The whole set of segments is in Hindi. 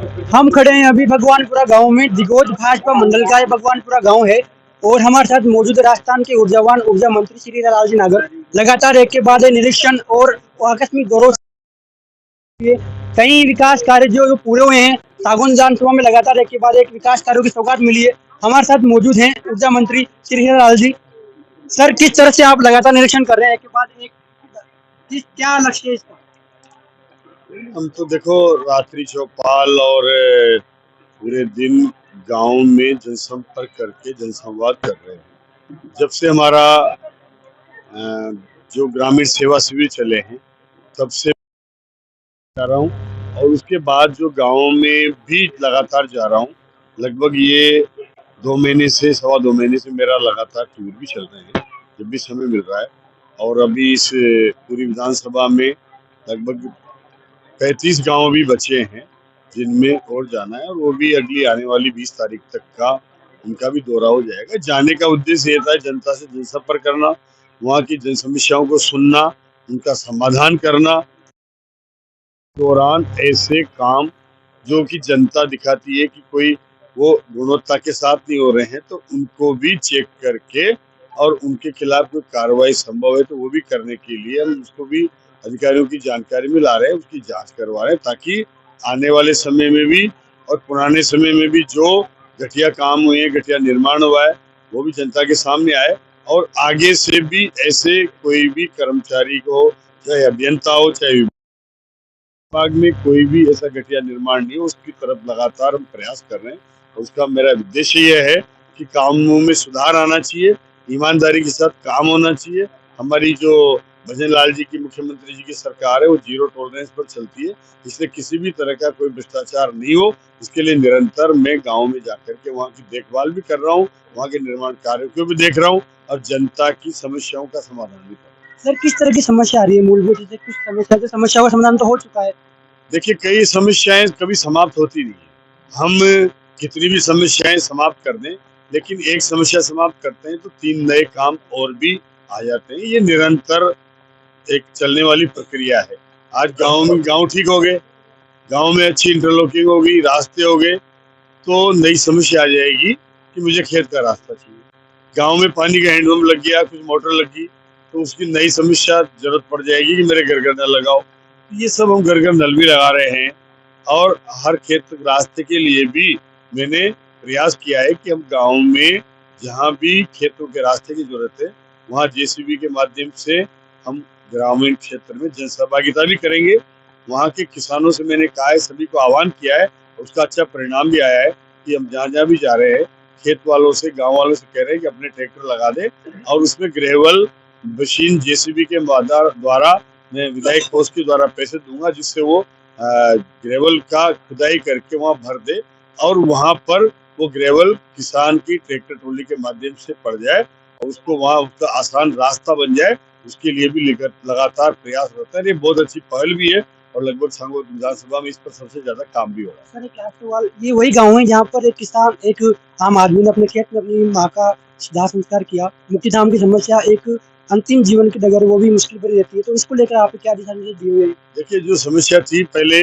हम खड़े हैं अभी भगवानपुरा गांव में। दिगोज भाजपा मंडल का ये भगवानपुरा गांव है और हमारे साथ मौजूद है राजस्थान के ऊर्जावान ऊर्जा मंत्री श्री लालजी नागर। लगातार एक के बाद एक निरीक्षण और आकस्मिक दौरों से कई विकास कार्य जो पूरे हुए हैं। सागौन विधानसभा में लगातार एक के बाद एक विकास कार्यों की सौगात मिली है। हमारे साथ मौजूद हैं ऊर्जा मंत्री श्री लालजी। सर, किस तरह से आप लगातार निरीक्षण कर रहे हैं एक के बाद एक, क्या लक्ष्य है इसका? हम तो देखो रात्रि चौपाल और पूरे दिन गांव में जनसंपर्क करके जनसंवाद कर रहे हैं। जब से हमारा जो ग्रामीण सेवा शिविर चले हैं तब से जा रहा हूँ और उसके बाद जो गांव में भी लगातार जा रहा हूँ। लगभग ये 2 महीने से 2.25 महीने से मेरा लगातार टूर भी चल रहे हैं जब भी समय मिल रहा है। और अभी इस पूरी विधानसभा में लगभग 35 गांव भी बचे हैं जिनमें और जाना है और वो भी अगली आने वाली 20 तारीख तक का उनका भी दौरा हो जाएगा। जाने का उद्देश्य ये था जनता से जनसंपर्क करना, वहाँ की जन समस्याओं को सुनना, उनका समाधान करना। दौरान ऐसे काम जो कि जनता दिखाती है कि कोई वो गुणवत्ता के साथ नहीं हो रहे हैं तो उनको भी चेक करके और उनके खिलाफ कोई कार्रवाई संभव है तो वो भी करने के लिए हम उसको भी अधिकारियों की जानकारी में ला रहे हैं, उसकी जांच करवा रहे हैं ताकि आने वाले समय में भी और पुराने समय में भी जो घटिया काम हुए हैं, घटिया निर्माण हुआ है, वो भी जनता के सामने आए और आगे से भी ऐसे कोई भी कर्मचारी को, चाहे अभियंता हो चाहे विभाग में, कोई भी ऐसा घटिया निर्माण नहीं हो, उसकी तरफ लगातार हम प्रयास कर रहे हैं। और उसका मेरा उद्देश्य यह है कि कामों में सुधार आना चाहिए, ईमानदारी के साथ काम होना चाहिए। हमारी जो भजन लाल जी की, मुख्यमंत्री जी की सरकार है, वो जीरो टॉलरेंस पर चलती है, इसलिए किसी भी तरह का कोई भ्रष्टाचार नहीं हो, इसके लिए निरंतर मैं गाँव में जाकर के वहाँ की देखभाल भी कर रहा हूँ, वहाँ के निर्माण कार्यों को भी देख रहा हूँ और जनता की समस्याओं का समाधान भी कर रहा हूँ। सर, किस तरह की समस्या आ रही है? मूलभूत जैसे कुछ समस्या का समाधान तो हो चुका है। देखिए, कई समस्याएं कभी समाप्त होती नहीं है। हम कितनी भी समस्याएं समाप्त कर दें, लेकिन एक समस्या समाप्त करते हैं तो 3 नए काम और भी आ जाते हैं। ये निरंतर एक चलने वाली प्रक्रिया है। आज गांव ठीक हो गए, गांव में अच्छी इंटरलॉकिंग हो गई, रास्ते हो गए, तो नई समस्या आ जाएगी कि मुझे खेत का रास्ता चाहिए। गांव में पानी का हैंडपंप लग गया, कुछ मोटर लग गई, तो उसकी नई समस्या जरूरत पड़ जाएगी कि मेरे घर घर नल लगाओ। ये सब हम घर घर नल भी लगा रहे हैं और हर खेत रास्ते के लिए भी मैंने प्रयास किया है कि हम गांव में जहां भी खेतों के रास्ते की जरूरत है वहां जेसीबी के माध्यम से हम ग्रामीण क्षेत्र में जनसहभागिता भी करेंगे। वहां के किसानों से मैंने कहा है, सभी को आह्वान किया है, उसका अच्छा परिणाम भी आया है कि हम जहाँ जहाँ भी जा रहे हैं खेत वालों से, गाँव वालों से कह रहे हैं कि अपने ट्रैक्टर लगा दे और उसमें ग्रेवल मशीन जेसीबी के द्वारा मैं विधायक कोष के द्वारा पैसे दूंगा जिससे वो ग्रेवल का खुदाई करके वहां भर दे और वहां पर वो ग्रेवल किसान की ट्रैक्टर ट्रॉली के माध्यम से पड़ जाए और उसको वहां उसका आसान रास्ता बन जाए। उसके लिए भी लगातार प्रयास होता है। ये बहुत अच्छी पहल भी है और लगभग सांगोद विधानसभा में इस पर सबसे ज्यादा काम भी हो रहा है। सर, एक लास्ट सवाल, ये वही गाँव है जहाँ पर एक किसान, एक आम आदमी ने अपने खेत में अपनी माँ का दाह संस्कार किया। मुख्य धाम की समस्या एक अंतिम जीवन की डगर, वो भी मुश्किल भरी रहती है, तो इसको लेकर आप क्या दिशा निर्देश दिए हुए हैं? देखिए, जो समस्या थी पहले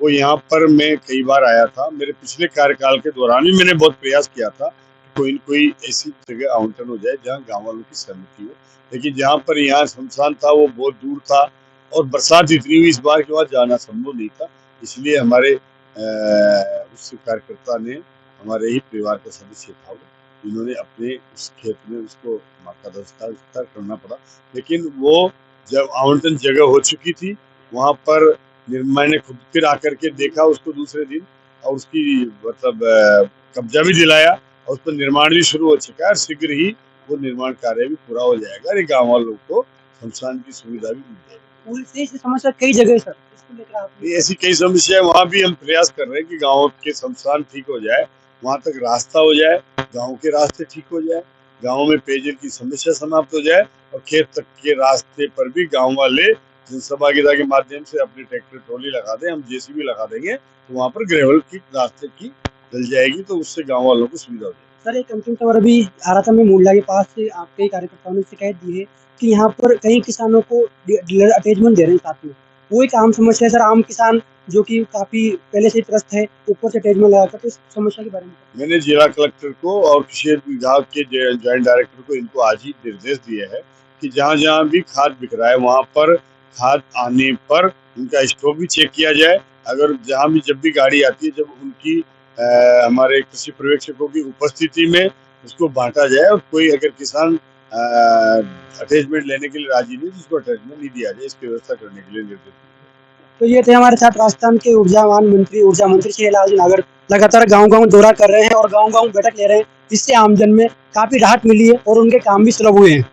वो यहाँ पर मैं कई बार आया था, मेरे पिछले कार्यकाल के दौरान भी मैंने बहुत प्रयास किया था कोई न कोई ऐसी जगह आवंटन हो जाए जहाँ गाँव वालों की सहमति हो, लेकिन जहाँ पर यहाँ शमशान था वो बहुत दूर था और बरसात इतनी हुई इस बार कि वहाँ जाना संभव नहीं था। इसलिए हमारे उस कार्यकर्ता ने, हमारे ही परिवार का सदस्य था वो, इन्होंने अपने उस खेत में उसको माँ का संस्कार करना पड़ा। लेकिन वो जब आवंटन जगह हो चुकी थी वहाँ पर मैंने खुद फिर आकर के देखा उसको दूसरे दिन और उसकी मतलब कब्जा भी दिलाया और उस पर निर्माण भी शुरू हो चुका है। शीघ्र ही वो निर्माण कार्य भी पूरा हो जाएगा और गाँव वालों को शमशान की सुविधा भी मिल जाएगी। समस्या कई जगह है सर, इसको लेकर आप? ऐसी कई समस्या है, वहाँ भी हम प्रयास कर रहे हैं कि गाँव के शमशान ठीक हो जाए, वहाँ तक रास्ता हो जाए, गाँव के रास्ते ठीक हो जाए, गाँव में पेयजल की समस्या समाप्त हो जाए और खेत तक के रास्ते पर भी गाँव वाले जनसहभागिता के माध्यम से अपनी ट्रैक्टर ट्रॉली लगा दें, हम जेसीबी लगा देंगे तो वहाँ पर ग्रेवल की रास्ते की डल जाएगी, तो उससे गाँव वालों को सुविधा हो जाएगी। सर, एक अंतिम सवाल अभी आ रहा था, मैं मुंडला के पास से आपके कार्यकर्ताओं ने शिकायत दी है कि यहाँ पर कई किसानों को डीलर अटैचमेंट दे रहे हैं साथ में। वो एक आम समस्या है सर। आम किसान जो कि काफी पहले से ही त्रस्त है, ऊपर से टेज में लगाकर, तो इस समस्या के बारे में? मैंने जिला कलेक्टर को और कृषि विभाग के ज्वाइंट डायरेक्टर को इनको आज ही निर्देश दिए हैं कि जहाँ जहाँ भी खाद बिक रहा है वहाँ पर खाद आने पर उनका स्टॉक भी चेक किया जाए। अगर जहाँ भी जब भी गाड़ी आती है, जब उनकी हमारे कृषि पर्यवेक्षकों की उपस्थिति में उसको बांटा जाए, और कोई अगर किसान अटैचमेंट लेने के लिए राजी नहीं तो उसको अटैचमेंट नहीं दिया जाए, इसकी व्यवस्था करने के लिए निर्देश दिए। तो ये थे हमारे साथ राजस्थान के ऊर्जा मंत्री श्री लालजी नागर। लगातार गांव-गांव दौरा कर रहे हैं और गांव-गांव बैठक ले रहे हैं, जिससे आमजन में काफी राहत मिली है और उनके काम भी सुलभ हुए हैं।